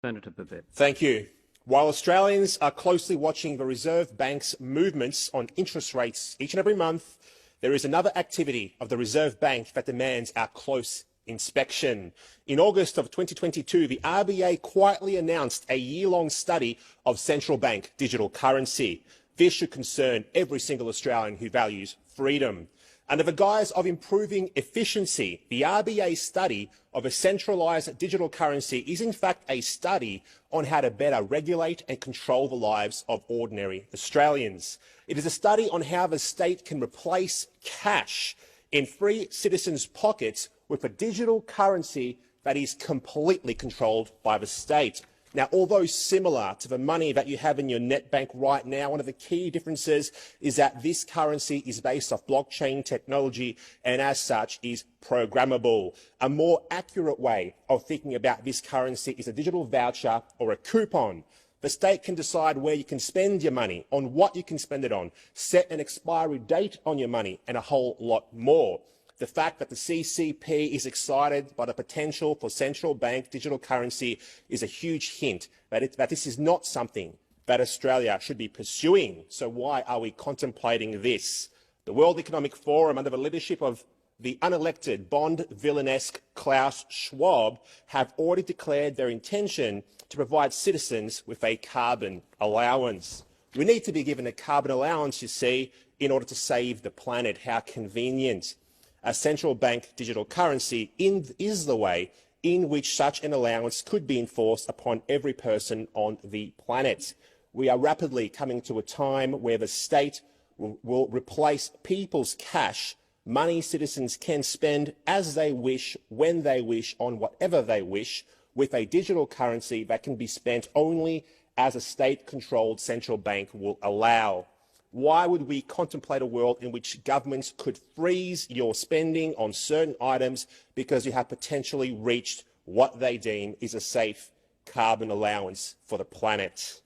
Senator Babet. Thank you. While Australians are closely watching the Reserve Bank's movements on interest rates each and every month, there is another activity of the Reserve Bank that demands our close inspection. In August of 2022, the RBA quietly announced a year-long study of central bank digital currency. This should concern every single Australian who values freedom. Under the guise of improving efficiency, the RBA study of a centralised digital currency is in fact a study on how to better regulate and control the lives of ordinary Australians. It is a study on how the state can replace cash in free citizens' pockets with a digital currency that is completely controlled by the state. Now, although similar to the money that you have in your net bank right now, one of the key differences is that this currency is based off blockchain technology and as such is programmable. A more accurate way of thinking about this currency is a digital voucher or a coupon. The state can decide where you can spend your money, on what you can spend it on, set an expiry date on your money and a whole lot more. The fact that the CCP is excited by the potential for central bank digital currency is a huge hint that this is not something that Australia should be pursuing. So why are we contemplating this? The World Economic Forum, under the leadership of the unelected Bond villain-esque Klaus Schwab, have already declared their intention to provide citizens with a carbon allowance. We need to be given a carbon allowance, you see, in order to save the planet. How convenient. A central bank digital currency is the way in which such an allowance could be enforced upon every person on the planet. We are rapidly coming to a time where the state will replace people's cash, money citizens can spend as they wish, when they wish, on whatever they wish, with a digital currency that can be spent only as a state-controlled central bank will allow. Why would we contemplate a world in which governments could freeze your spending on certain items because you have potentially reached what they deem is a safe carbon allowance for the planet?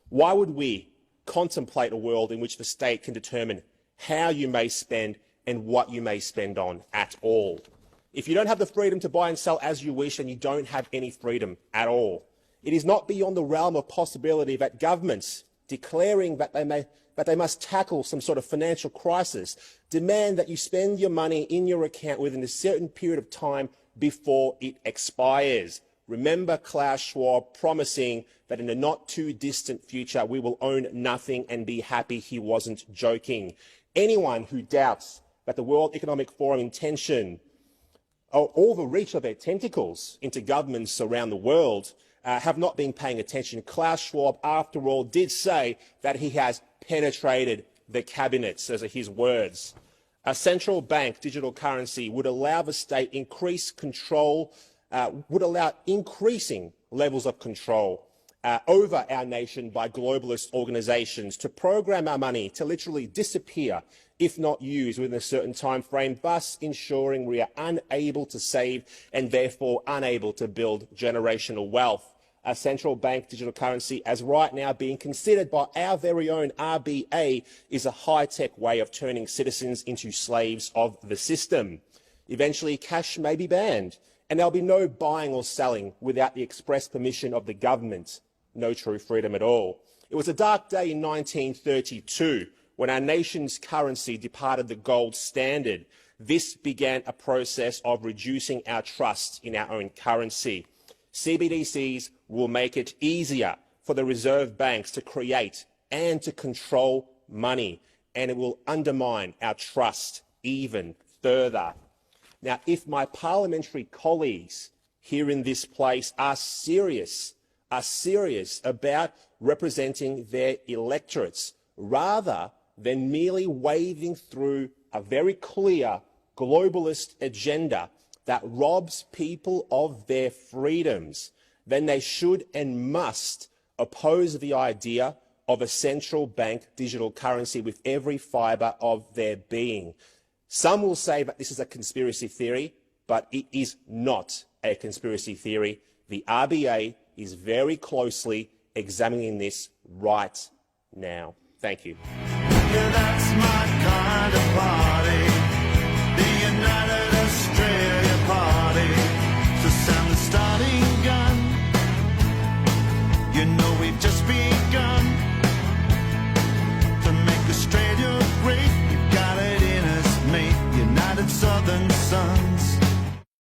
Why would we contemplate a world in which the state can determine how you may spend and what you may spend on at all? If you don't have the freedom to buy and sell as you wish, then you don't have any freedom at all. It is not beyond the realm of possibility that governments declaring that they must tackle some sort of financial crisis, demand that you spend your money in your account within a certain period of time before it expires. Remember Klaus Schwab promising that in the not-too-distant future we will own nothing and be happy. He wasn't joking. Anyone who doubts that the World Economic Forum intention or the reach of their tentacles into governments around the world have not been paying attention. Klaus Schwab, after all, did say that he has penetrated the cabinets, those are his words. A central bank digital currency would allow the state increasing levels of control over our nation by globalist organisations to program our money to literally disappear if not used within a certain time frame, thus ensuring we are unable to save and therefore unable to build generational wealth. A central bank digital currency, as right now being considered by our very own RBA, is a high-tech way of turning citizens into slaves of the system. Eventually, cash may be banned, and there'll be no buying or selling without the express permission of the government. No true freedom at all. It was a dark day in 1932 when our nation's currency departed the gold standard. This began a process of reducing our trust in our own currency. CBDCs will make it easier for the reserve banks to create and to control money, and it will undermine our trust even further. Now, if my parliamentary colleagues here in this place are serious about representing their electorates, rather than merely waving through a very clear globalist agenda that robs people of their freedoms, then they should and must oppose the idea of a central bank digital currency with every fibre of their being. Some will say that this is a conspiracy theory, but it is not a conspiracy theory. The RBA is very closely examining this right now. Thank you. Yeah, that's my kind of party, the United Australia Party. So sound the starting gun. You know we've just